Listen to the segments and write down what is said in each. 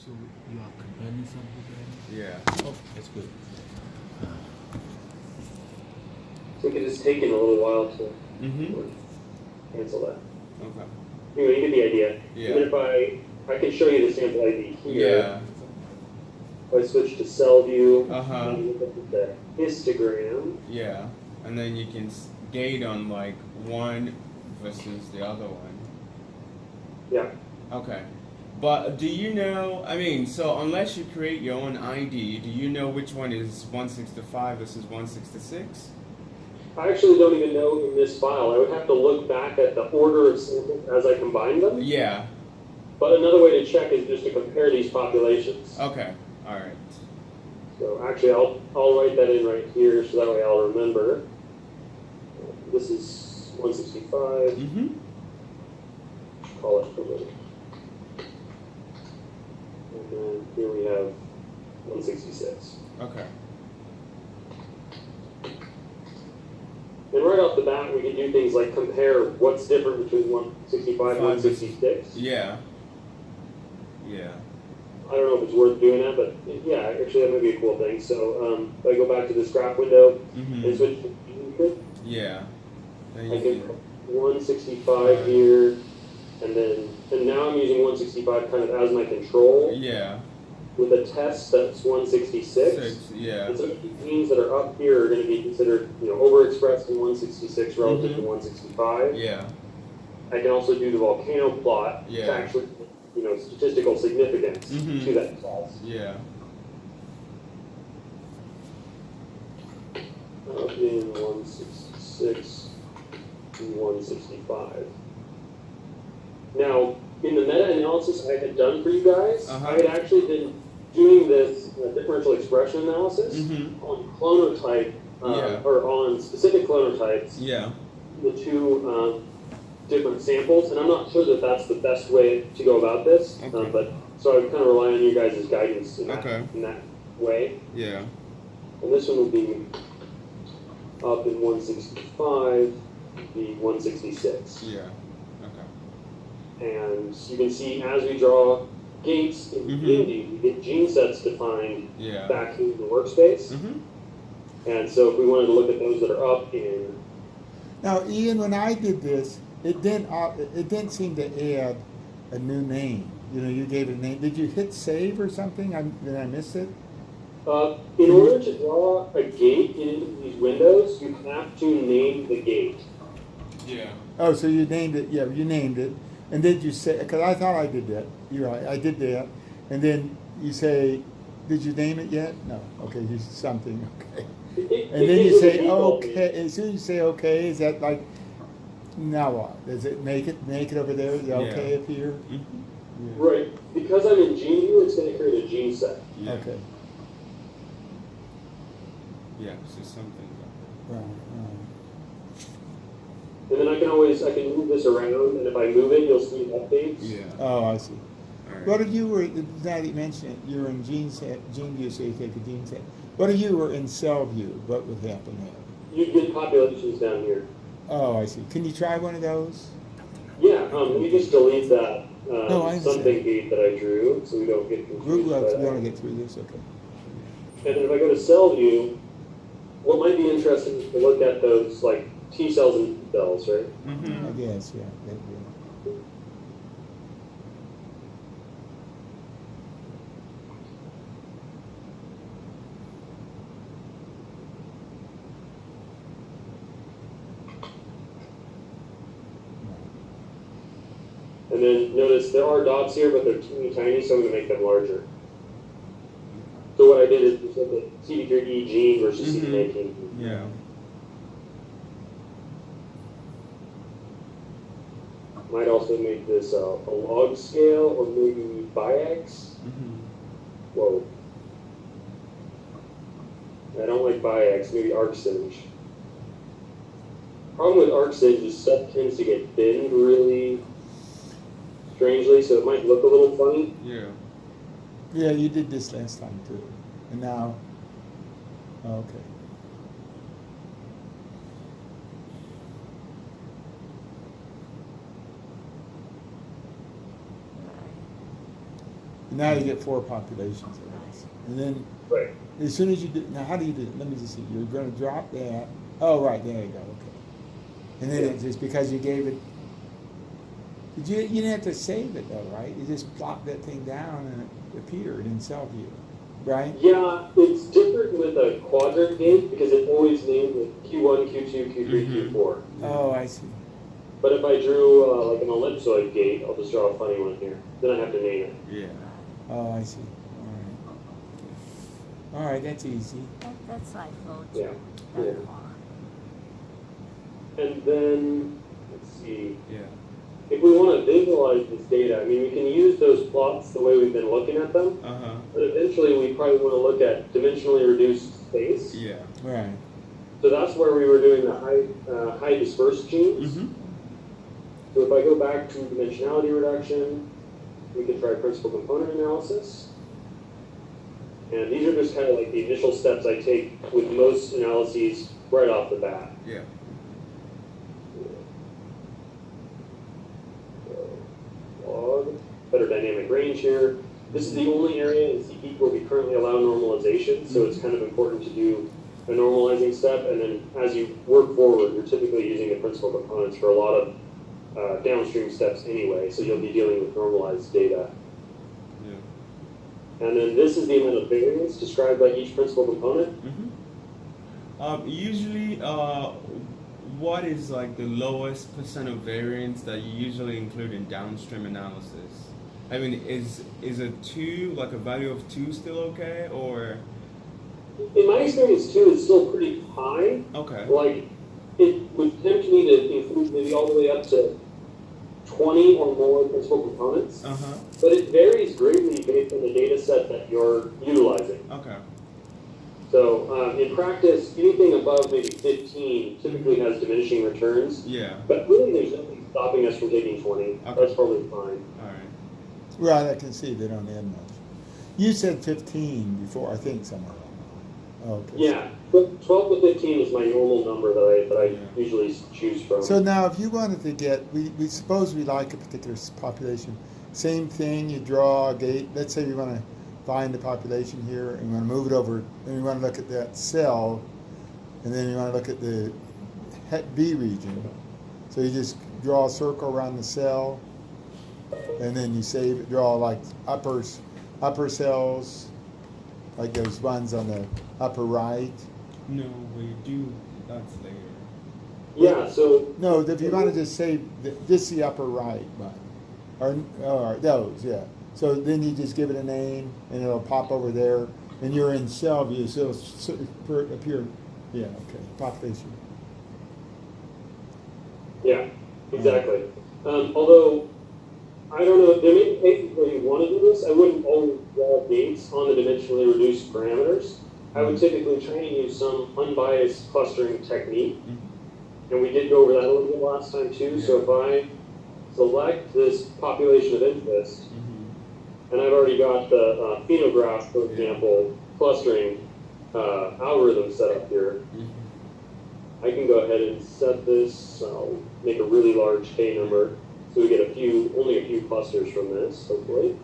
So you are comparing something there? Yeah. Oh, that's good. So it is taking a little while to Mm-hmm. cancel that. Okay. Anyway, you get the idea. Yeah. And then if I can show you the sample ID here. Yeah. If I switch to cell view, Uh-huh. and look at the histogram. Yeah. And then you can gauge on like one versus the other one. Yeah. Okay. But do you know, I mean, so unless you create your own ID, do you know which one is 165 versus 166? I actually don't even know in this file. I would have to look back at the order of samples as I combine them. Yeah. But another way to check is just to compare these populations. Okay. All right. So actually, I'll write that in right here so that way I'll remember. This is 165. Mm-hmm. Call it for and then here we have 166. Okay. And right off the bat, we can do things like compare what's different between 165 and 166. Yeah. Yeah. I don't know if it's worth doing that, but yeah, actually that might be a cool thing. So if I go back to this graph window Mm-hmm. and switch to Yeah. Then I you can can, put 165 here, and now I'm using 165 kind of as my control yeah. with a test that's 166. Yeah. And so the genes that are up here are going to be considered, overexpressed in 166 relative to 165. Yeah. I can also do the volcano plot Yeah. to actually, statistical significance Mhm. to that test. Yeah. Up in 166 and 165. Now, in the meta-analysis I had done for you guys, Uh-huh. I had actually been doing this differential expression analysis Mhm. on clonotype, Yeah. or on specific clonotypes, Yeah. the two different samples, and I'm not sure that that's the best way to go about this, Okay. but so I would kind of rely on you guys' guidance in that, Okay. in that way. Yeah. And this one will be up in 165, be 166. Yeah. Okay. And you can see as we draw gates in Mhm. Unity, we get gene sets defined Yeah. back in the workspace. Mhm. And so if we wanted to look at those that are up in, Now, Ian, when I did this, it didn't seem to add a new name. You gave it a name. Did you hit save or something? Did I miss it? in order to draw a gate into these windows, you have to name the gate. Yeah. Oh, so you named it. Yeah, you named it. And did you say? Because I thought I did that. You're right. I did that. And then you say, "Did you name it yet?" No. Okay. You something. Okay. And then you say okay. As soon as you say okay, is that like now what? Does it make it over there? Is it okay up here? Mhm. Yeah. Right. Because I'm in gene view, it's going to create a gene set. Yeah. Okay. Yeah. So something. Right. And then I can move this around, and if I move it, you'll see updates. Yeah. Oh, I see. All right. What if you were, now that you mention it, you were in gene view, so you take a gene set. What if you were in cell view? What would happen there? You get populations down here. Oh, I see. Can you try one of those? Yeah, let me just delete that No, I understand. something gate that I drew, so we don't get confused. by We that. want to get through this, okay. And then if I go to cell view, what might be interesting is to look at those like T cells and B cells, right? I Mhm. guess, yeah. Yeah. And then notice there are dots here, but they're teeny tiny, so I'm going to make them larger. So what I did is just look at CD3E gene versus Mhm. CD19. Yeah. Might also make this a log scale or maybe biax. Mhm. Whoa. I don't like biax, maybe arcsinge. Problem with arcsinge is stuff tends to get thinned really strangely, so it might look a little funny. Yeah. Yeah, you did this last time too. And now, okay. Now you get 4 populations of this. And then Right. as soon as you do, now how do you do it? Let me just see. You're going to drop that. Oh, right, there you go. Okay. And then it's just because you gave it, you didn't have to save it though, right? You just plopped that thing down and it appeared in cell view, right? Yeah, it's different with a quadrant gate because it always named with Q1, Q2, Q3, Q4. Oh, I see. But if I drew like an ellipsoid gate, I'll just draw a funny one here. Then I have to name it. Yeah. Oh, I see. All right, that's easy. That's like flow Yeah. chart. Yeah. That far. And then, let's see, Yeah. if we want to visualize this data, I mean, we can use those plots the way we've been looking at them, Uh-huh. but eventually we probably want to look at dimensionally reduced space. Yeah. Right. So that's where we were doing the high dispersed genes. Mm-hmm. So if I go back to dimensionality reduction, we can try principal component analysis. And these are just kind of like the initial steps I take with most analyses right off the bat. Yeah. Log, better dynamic range here. This is the only area in CPEAK where we currently allow normalization, so it's kind of important to do a normalizing step, and then as you work forward, you're typically using the principal components for a lot of downstream steps anyway, so you'll be dealing with normalized data. Yeah. And then this is the amount of variance described by each principal component. Mm-hmm. Usually, what is like the lowest percent of variance that you usually include in downstream analysis? I mean, is a 2, like a value of 2 still okay, or? In my experience, 2 is still pretty high. Okay. Like, it would tempt me to include maybe all the way up to 20 or more principal components. Uh-huh. But it varies greatly based on the data set that you're utilizing. Okay. So in practice, anything above maybe 15 typically has diminishing returns. Yeah. But really, there's nothing stopping us from taking 20. Okay. That's probably fine. All right. Right, I can see they don't add much. You said 15 before, I think, somewhere. Okay. Yeah, 12 to 15 is my normal number that I usually choose from. So now, if you wanted to get, we suppose we like a particular population. Same thing, you draw a gate. Let's say you want to find the population here, and you want to move it over, and you want to look at that cell, and then you want to look at the Het B region. So you just draw a circle around the cell, and then you save it, draw like upper cells, like those ones on the upper right. No, we do. That's later. Yeah, so No, if you want to just say just the upper right one, or those, yeah. So then you just give it a name, and it'll pop over there, and you're in cell view, so it'll appear. Yeah, okay, population. yeah, exactly. Although, I don't know, there may be cases where you want to do this. I wouldn't always draw gates on the dimensionally reduced parameters. I would typically try and use some unbiased clustering technique. And we did go over that a little bit last time too. So if I select this population of interest, and I've already got the phenograph, for example, clustering algorithm set up here, I can go ahead and set this. I'll make a really large K number, so we get only a few clusters from this, hopefully.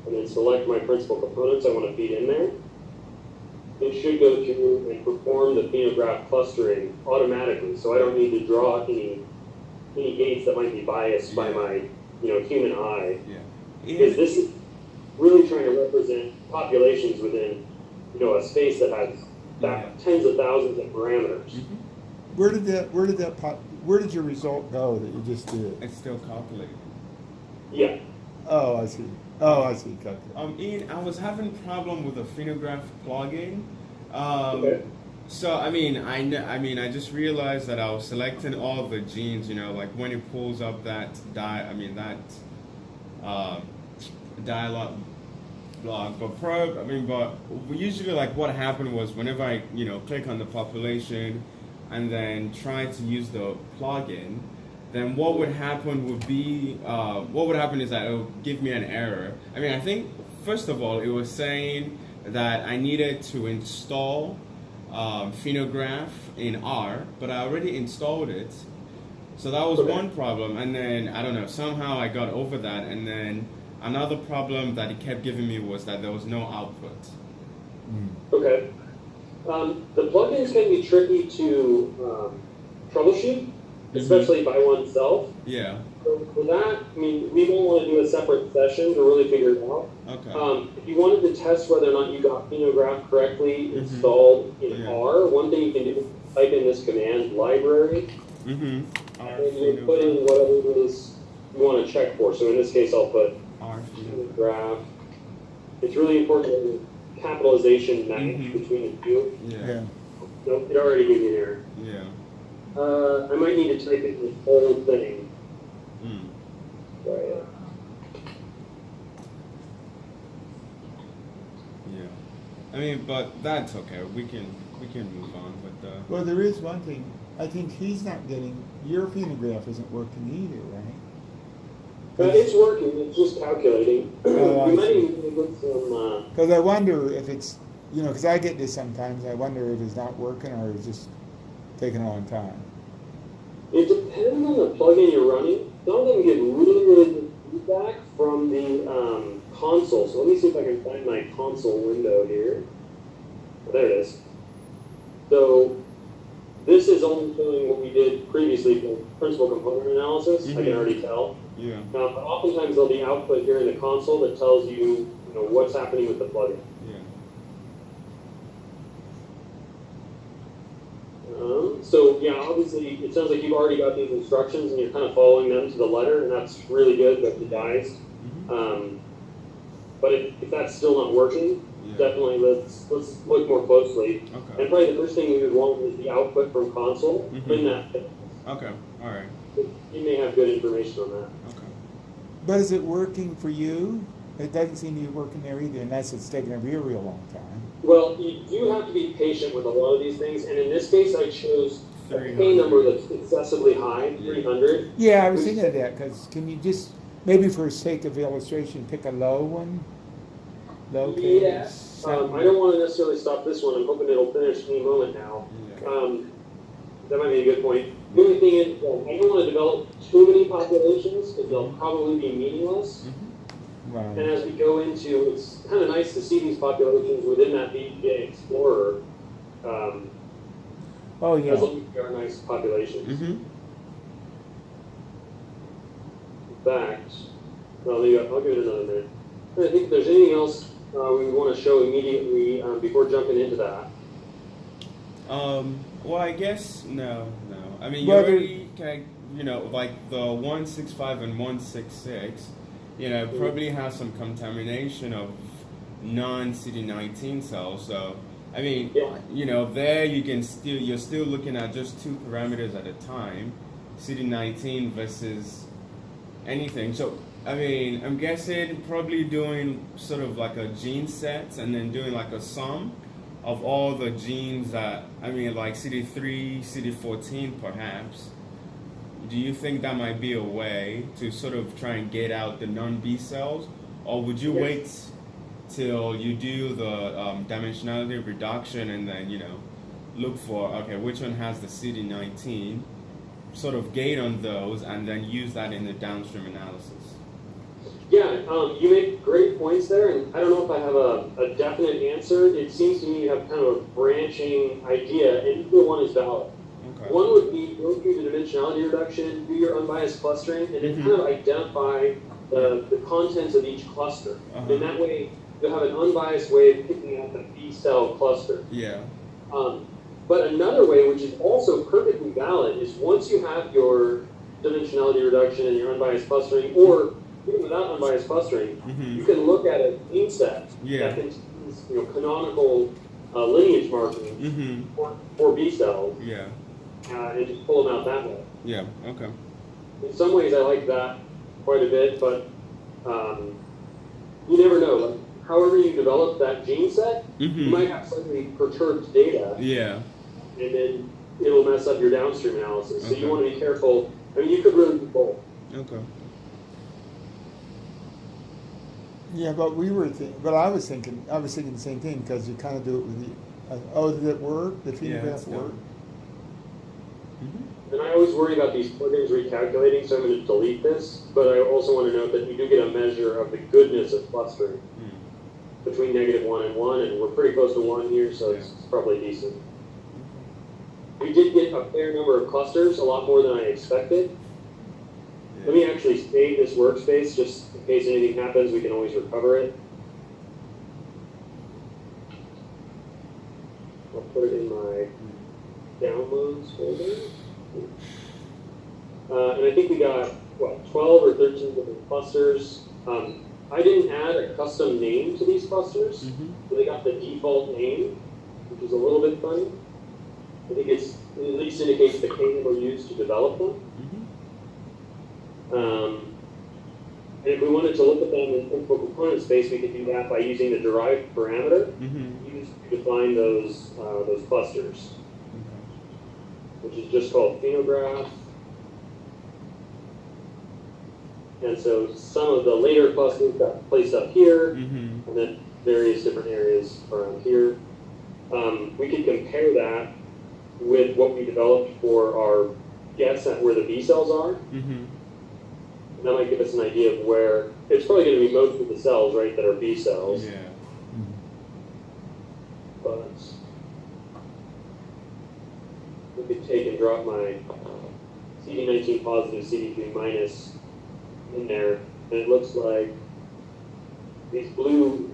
And then select my principal components I want to feed in there. It should go through and perform the phenograph clustering automatically, so I don't need to draw any gates that might be biased by my human eye. Yeah. Because this is really trying to represent populations within a space that has tens of thousands of parameters. Where did your result go that you just did? It's still calculated. Yeah. Oh, I see. Okay. Ian, I was having problem with the phenograph plugin. Okay. So I just realized that I was selecting all the genes. Like when it pulls up that dialog log. But usually, like what happened was whenever I click on the population and then try to use the plugin, then what would happen is that it would give me an error. I think, first of all, it was saying that I needed to install Phenograph in R, but I already installed it. So that was one problem. And then, I don't know, somehow I got over that, and then Another problem that it kept giving me was that there was no output. Okay. The plugins can be tricky to troubleshoot, especially by oneself. Yeah. So for that, I mean, we won't want to do a separate session to really figure it out. Okay. If you wanted to test whether or not you got Phenograph correctly installed in R, one thing you can do is type in this command, library, and you put in whatever it is you want to check for. So in this case, I'll put Phenograph. It's really important that the capitalization match between the two. Yeah. Nope, it already gave me an error. Yeah. I might need to type in the whole thing. Right. Yeah. I mean, but that's okay. We can move on with the. Well, there is one thing. I think he's not getting, your Phenograph isn't working either, right? But it's working, it's just calculating. Oh, We I might see. even put some, Because I wonder if it's, because I get this sometimes, I wonder if it's not working or it's just taking a long time. it depends on the plugin you're running. Some of them get really good feedback from the console. So let me see if I can find my console window here. Oh, there it is. So this is only showing what we did previously for principal component analysis. I can already tell. Yeah. But oftentimes there'll be output here in the console that tells you, what's happening with the plugin. Yeah. So yeah, obviously it sounds like you've already got these instructions and you're kind of following them to the letter, and that's really good with the dies. But if that's still not working, definitely let's look more closely. Okay. And probably the first thing we would want is the output from console in that. Okay. All right. You may have good information on that. Okay. But is it working for you? It doesn't seem to be working there either, unless it's taking a real long time. Well, you do have to be patient with a lot of these things, and in this case, I chose a 300. pay number that's excessively high, 300. Yeah, I was thinking of that, because can you just, maybe for sake of illustration, pick a low one? Low case? Yes. I don't want to necessarily stop this one. I'm hoping it'll finish any moment now. That might be a good point. The only thing is, I don't want to develop too many populations because they'll probably be meaningless. Right. And as we go into, it's kind of nice to see these populations within that BPA Explorer. Oh, yeah. As long as they are nice populations. In fact, well, I'll give it another minute. I think if there's anything else we would want to show immediately before jumping into that. Well, I guess no. I mean, you Well, already like the 165 and 166. Probably has some contamination of non-CD19 cells. So, I mean, there you're still looking at just two parameters at a time, CD19 versus anything. So, I mean, I'm guessing probably doing sort of like a gene set and then doing like a sum of all the genes that, like CD3, CD14 perhaps. Do you think that might be a way to sort of try and get out the non-B cells? Or would you wait till you do the dimensionality reduction and then, look for, okay, which one has the CD19, sort of gate on those, and then use that in the downstream analysis? Yeah, you make great points there, and I don't know if I have a definite answer. It seems to me you have kind of a branching idea, and either one is valid. Okay. One would be go through the dimensionality reduction, do your unbiased clustering, and then kind of identify the contents of each cluster. And that way, you'll have an unbiased way of picking out the B cell cluster. Yeah. But another way, which is also perfectly valid, is once you have your dimensionality reduction and your unbiased clustering, or even without unbiased clustering, you can look at a gene set that contains canonical lineage markings for B cells. Yeah. And just pull them out that way. Yeah. Okay. In some ways, I like that quite a bit, but you never know. Like, however you develop that gene set, you might have slightly perturbed data. Yeah. And then it'll mess up your downstream analysis. So you want to be careful. I mean, you could really do both. Okay. Yeah, but I was thinking the same thing, because you kind of do it with the, did it work? The Phenograph work? And I always worry about these plugins recalculating, so I'm going to delete this. But I also want to note that you do get a measure of the goodness of clustering between -1 and 1, and we're pretty close to 1 here, so it's probably decent. We did get a fair number of clusters, a lot more than I expected. Let me actually save this workspace, just in case anything happens, we can always recover it. I'll put it in my downloads folder. And I think we got, what, 12 or 13 different clusters. I didn't add a custom name to these clusters, so they got the default name, which is a little bit funny. I think it's at least indicates the key number used to develop them. And if we wanted to look at them in principal component space, we could do that by using the derived parameter used to define those clusters, which is just called phenograph. And so some of the later clusters got placed up here, and then various different areas around here. We could compare that with what we developed for our guess at where the B cells are. And that might give us an idea of where, it's probably going to be most of the cells, right, that are B cells. Yeah. But we could take and drop my CD19 positive, CD3 minus in there, and it looks like these blue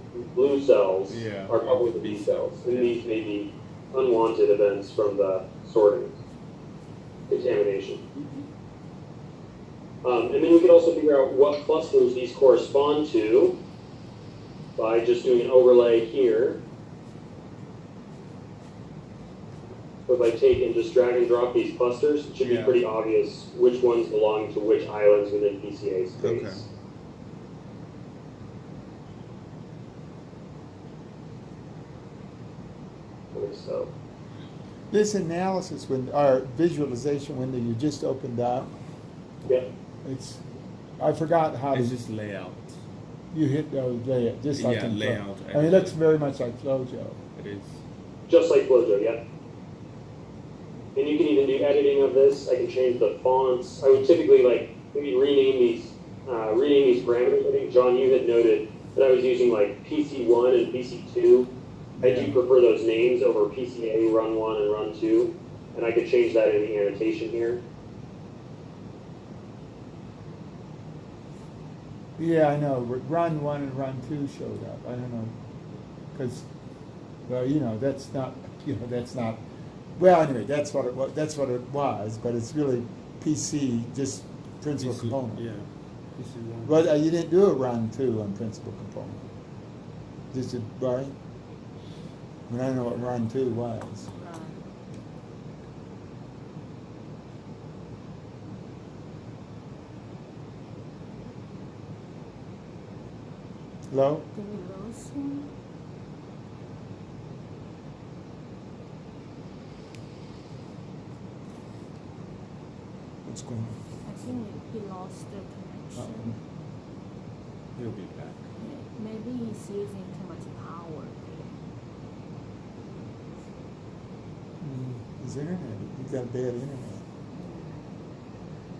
cells are probably the B cells, and these may be unwanted events from the sorting, contamination. And then we could also figure out what clusters these correspond to by just doing an overlay here. So if I take and just drag and drop these clusters, it should be pretty obvious which ones belong to which islands within PCA space. Okay. So This analysis or visualization window you just opened up, I forgot how It's to, just layout. you hit those layout, just like in Flow. layout. I mean, it looks very much like FlowJo. It is. just like FlowJo, yeah. And you can even do editing of this. I can change the fonts. I would typically like maybe rename these parameters. I think John, you had noted that I was using like PC1 and PC2. I do prefer those names over PCA Run 1 and Run 2, and I could change that in the annotation here. Yeah, I know. Run 1 and Run 2 showed up. I don't know. Because, well, that's not, well, anyway, that's what it was, but it's really PC, just principal component. Yeah. PC1. But you didn't do a Run 2 on principal component. Did you, right? I mean, I don't know what Run 2 was. Hello? Did we lose him? What's going on? I think he lost the connection. He'll be back. Maybe he's using too much power there. His internet, he's got bad internet.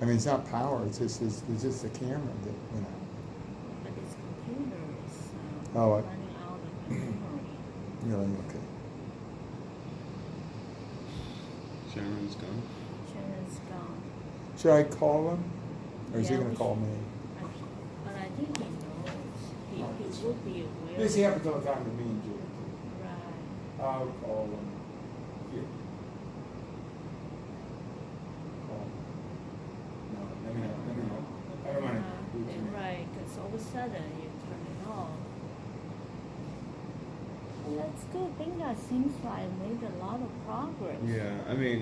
I mean, it's not power, it's just the camera that, But his computer is Oh, running out of memory. Really, okay. Sharon's gone. Sharon's gone. Should I call him? Or is he Yeah, gonna we call should- me? But I think he knows. He would be aware. This happens all the time to me and Julie. Right. I'll call him. Yeah. Call him. No, let me know. I don't wanna do too much. Right, because all of a sudden you turn it off. Well, that's good. Binga seems like made a lot of progress. Yeah, I mean,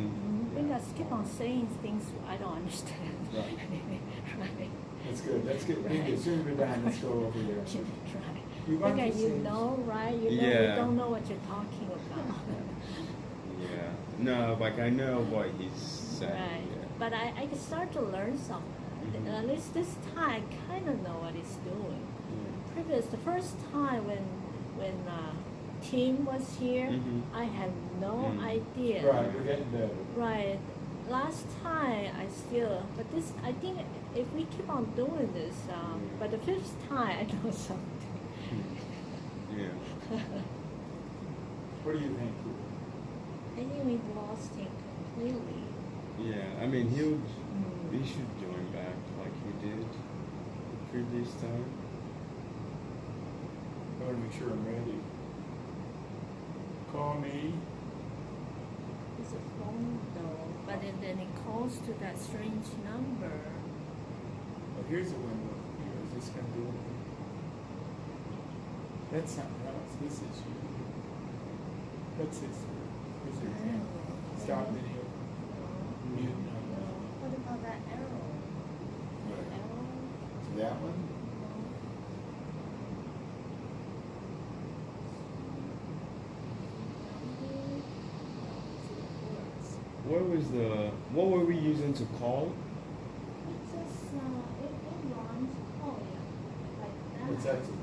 Binga keep on saying things I don't understand. Right. Right. That's good, that's good. Bingo, as soon as we're done, let's go over there. Right. You want Binga, to you say- know, right? You know, Yeah. you don't know what you're talking about. yeah. No, like I know what he's saying. Right. Yeah. But I can start to learn something. Mhm. At least this time, I kind of know what he's doing. Yeah. The first time when Tim was here, Mhm. I had no Mm. idea. Right, we're getting better. Right. last time I still, but this, I think if we keep on doing this, by the fifth time I know something. Yeah. What do you think? I think we've lost him completely. Yeah, I mean, he should join back like he did the previous time. I want to make sure I'm ready. Call me. It's a phone though, but then it calls to that strange number. Oh, here's a window. Here, is this gonna do it? That's something else. This is you. That's his. Here's your thing. Stop video. Mute now. What about that arrow? Right. Arrow? That one? What were we using to call? It just, it runs, oh yeah, like that. It's actually,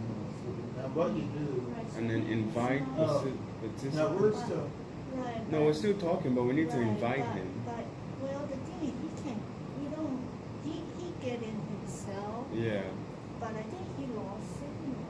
now what you do, And then invite Oh. participants. now we're still, Right, No, we're still talking, but we need to right, invite but- him. But, well, the thing is, he get in himself, Yeah. but I think he lost signal.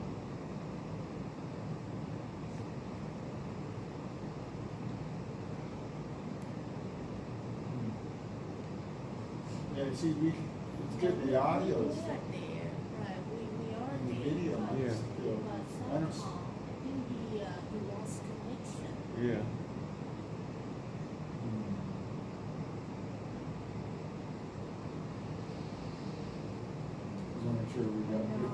yeah, see, it's good, the audio We is, are there, right, we are and the there. video but- Yeah. is still, But I don't, somehow, I think he lost connection. Yeah. just want to make sure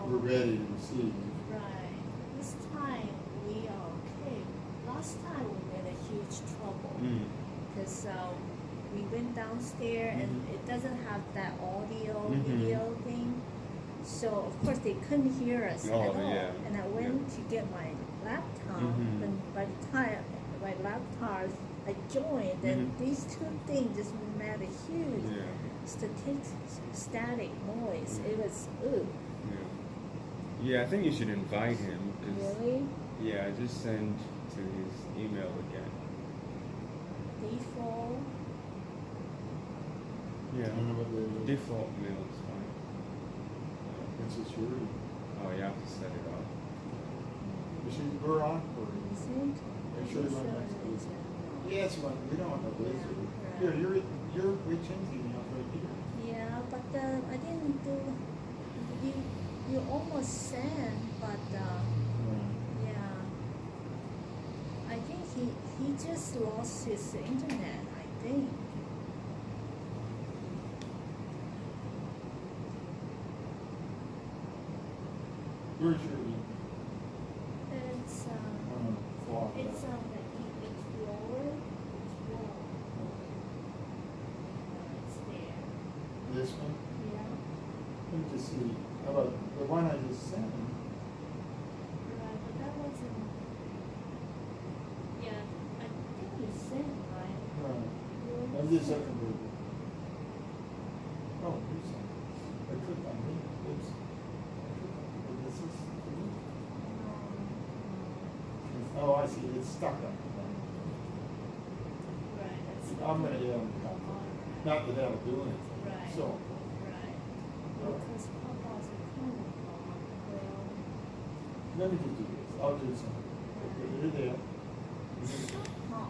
we're ready to receive. Right. This time we are okay. Last time we made a huge trouble Mm. because we went downstairs and Mhm. it doesn't have that audio Mhm. video thing. So of course they couldn't hear us Oh, at all. yeah. And I went to get my laptop. Mhm. And by the time my laptop I joined, then Mhm. these two things just made a huge Yeah. static noise. Mhm. It was ooh. Yeah. Yeah, I think you should invite him. 'Cause- Really? Yeah, just send to his email again. Default. Yeah. I don't know what the, Default mail is fine. it's security. Oh, you have to set it up. We're on for it. Is it? Make sure it's on next week. Yes, one, we don't want the blizzard. Yeah, Here, you're changing emails right here. Yeah, but I didn't do. You almost sent, but yeah. I think he just lost his internet. I think. Where's your email? It's Flop it's that. on the Explorer. It's there. This one? Yeah. Let me just see. How about the one I just sent? Right, but that wasn't. Yeah, I think you sent right. I'm just looking for. Oh, here's some. I clicked on me. Oops. This is. Oh, I see. It's stuck on. Right, that's. I'm gonna, not that that'll do anything. Right. So, Right. Because Papa's a kind of well. let me just do this. I'll do something. Okay, you're there. Somehow,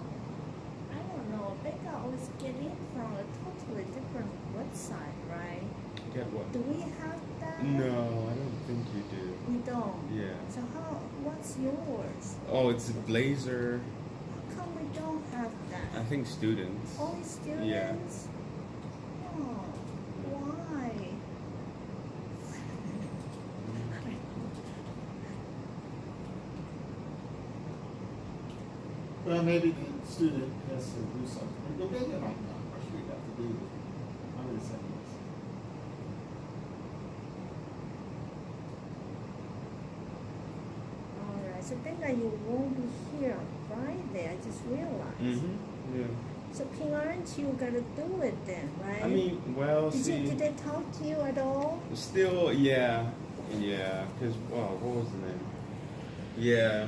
I don't know. They can always get in from a totally different website, right? Get what? Do we have that? No, I don't think you do. We don't. Yeah. So how? What's yours? Oh, it's a Blazer. How come we don't have I that? think students. Only students? Oh, why? Well, maybe the student has to do something. But maybe not much we have to do. I'm gonna send this. Alright, so then that you won't be here on Friday, I just realized. Mm-hmm. Yeah. So King, aren't you gonna do it then, right? I mean, well, did they talk to you at all? still, yeah. Yeah. Because, wow, what was the name? Yeah.